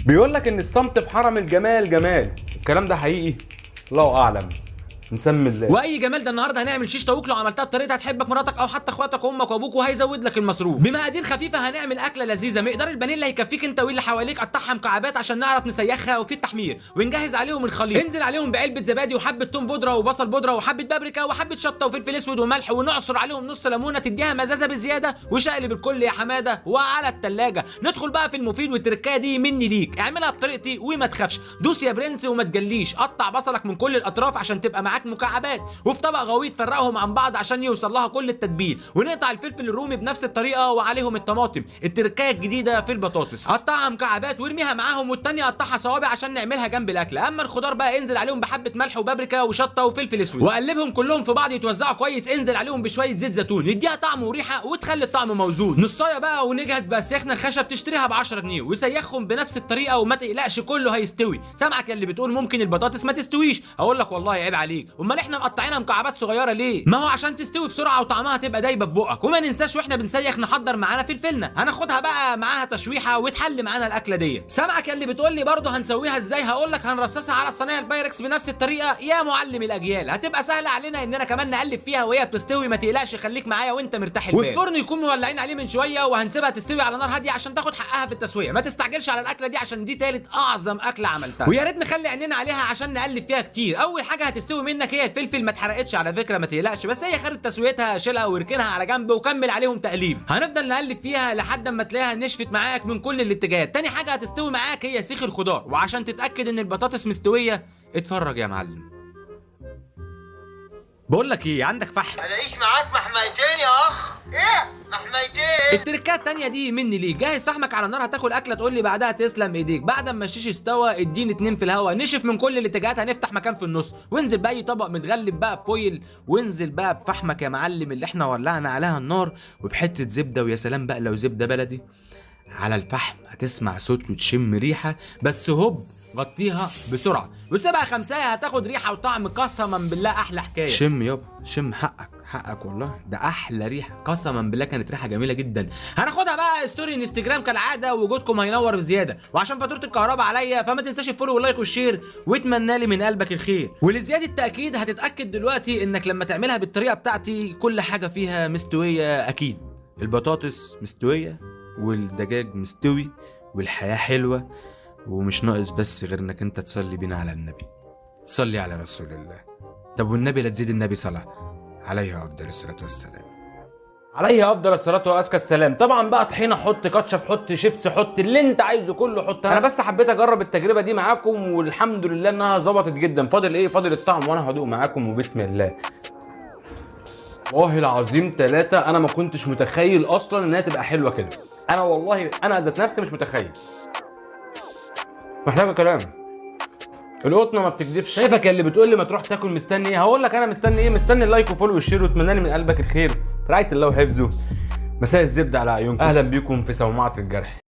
بيقول لك ان الصمت في حرم الجمال جمال، الكلام ده حقيقي؟ الله اعلم، نسمي الله. واي جمال ده النهارده هنعمل شيش طاووق، لو عملتها بطريقه هتحبك مراتك او حتى اخواتك وامك وابوك، وهيزود لك المصروف. بمقادير خفيفه هنعمل اكله لذيذه، مقدار البانيه اللي هيكفيك انت واللي حواليك قطعها مكعبات عشان نعرف نسيخها وفي التحمير، ونجهز عليهم الخليط. انزل عليهم بعلبه زبادي وحبه توم بودره وبصل بودره وحبه بابريكا وحبه شطه وفلفل اسود وملح، ونعصر عليهم نص ليمونه تديها مزازه بزياده، وشقلب الكل يا حماده وعلى التلاجة. ندخل بقى في المفيد، والتركايه دي مني ليك، اعملها بطريقتي وما تخافش. دوس يا برنس وما تجليش، قطع بصلك من كل الاطراف عشان تبقى معاك مكعبات، وفي طبق غويط فرقهم عن بعض عشان يوصل لها كل التتبيل، ونقطع الفلفل الرومي بنفس الطريقه وعليهم الطماطم. التركايه الجديده في البطاطس، قطعها مكعبات وارميها معاهم، والتانيه قطعها صوابع عشان نعملها جنب الاكله. اما الخضار بقى انزل عليهم بحبه ملح وبابريكا وشطه وفلفل اسود، وقلبهم كلهم في بعض يتوزعوا كويس. انزل عليهم بشويه زيت زيتون يديها طعم وريحه وتخلي الطعم موزون. نصايه بقى ونجهز باسيخنا الخشب تشتريها ب 10 جنيه، وسيخهم بنفس الطريقه وما تقلقش كله هيستوي. سامعك اللي بتقول ممكن البطاطس ما تستويش، اقول لك والله عيب عليك، امال احنا مقطعينها مكعبات صغيره ليه؟ ما هو عشان تستوي بسرعه وطعمها تبقى دايبه في بقك. وما ننساش واحنا بنسيخ نحضر معانا فلفلنا، هناخدها بقى معاها تشويحه وتحل معانا الاكله دي. سامعك اللي بتقول لي برضه هنسويها ازاي، هقول لك هنرصصها على صينيه البايركس بنفس الطريقه يا معلم الاجيال، هتبقى سهله علينا اننا كمان نقلب فيها وهي بتستوي. ما تقلقش، خليك معايا وانت مرتاح البال. والفرن يكون مولعين عليه من شويه، وهنسيبها تستوي على نار هاديه عشان تاخد حقها في التسويه. ما تستعجلش على الاكله دي عشان دي تالت اعظم اكله عملتها، ويا ريت نخلي عينينا عليها عشان نقلب فيها كتير. اول حاجه هتستوي منك هي الفلفل، ما اتحرقتش على فكره ما تقلقش، بس هي خدت تسويتها، شيلها واركنها على جنب وكمل عليهم تقليب. هنفضل نقلب فيها لحد ما تلاقيها نشفت معاك من كل الاتجاهات. تاني حاجه هتستوي معاك هي سيخ الخضار، وعشان تتاكد ان البطاطس مستويه اتفرج يا معلم. بقول لك ايه، عندك فحم؟ الاقيش معاك محميتين يا اخ. ايه محميتين؟ التركات التانية دي مني ليك، جهز فحمك على النار، هتاكل اكله تقول لي بعدها تسلم ايديك. بعد ما الشيش استوى اديني 2 في الهواء، نشف من كل الاتجاهات، هنفتح مكان في النص، وانزل باي طبق متغلب بقى بفويل، وانزل بقى بفحمك يا معلم اللي احنا ولعنا عليها النار، وبحته زبده، ويا سلام بقى لو زبده بلدي على الفحم، هتسمع صوت وتشم ريحه. بس هوب غطيها بسرعه وسيبها 5 دقايق، هتاخد ريحه وطعم قسما بالله احلى حكايه. شم يابا شم، حقك والله، ده احلى ريحه قسما بالله، كانت ريحه جميله جدا. هناخدها بقى ستوري انستجرام كالعاده، وجودكم هينور بزياده، وعشان فاتوره الكهرباء عليا فما تنساش الفولو واللايك والشير، واتمنى لي من قلبك الخير. ولزياده التاكيد هتتاكد دلوقتي انك لما تعملها بالطريقه بتاعتي كل حاجه فيها مستويه اكيد. البطاطس مستويه، والدجاج مستوي، والحياه حلوه، ومش ناقص بس غير انك انت تصلي بينا على النبي. صلي على رسول الله. طب والنبي لا تزيد النبي صلاه عليه افضل الصلاه والسلام. عليه افضل الصلاه وازكى السلام. طبعا بقى طحينه حط، كاتشب حط، شيبس حط، اللي انت عايزه كله حط. انا بس حبيت اجرب التجربه دي معاكم، والحمد لله انها ظبطت جدا. فاضل ايه؟ فاضل الطعم، وانا هدوق معاكم وبسم الله. والله العظيم 3 انا ما كنتش متخيل اصلا انها تبقى حلوه كده. انا والله انا ذات نفسي مش متخيل، محتاجه كلام. القطنه ما بتكذبش. شايفك اللي بتقول لي ما تروح تاكل، مستني ايه؟ هقول لك انا مستني ايه؟ مستني اللايك وفولو والشير، واتمنى لي من قلبك الخير. في رعايه الله وحفظه. مساء الزبده على عيونكم. اهلا بيكم في صومعه الجرح.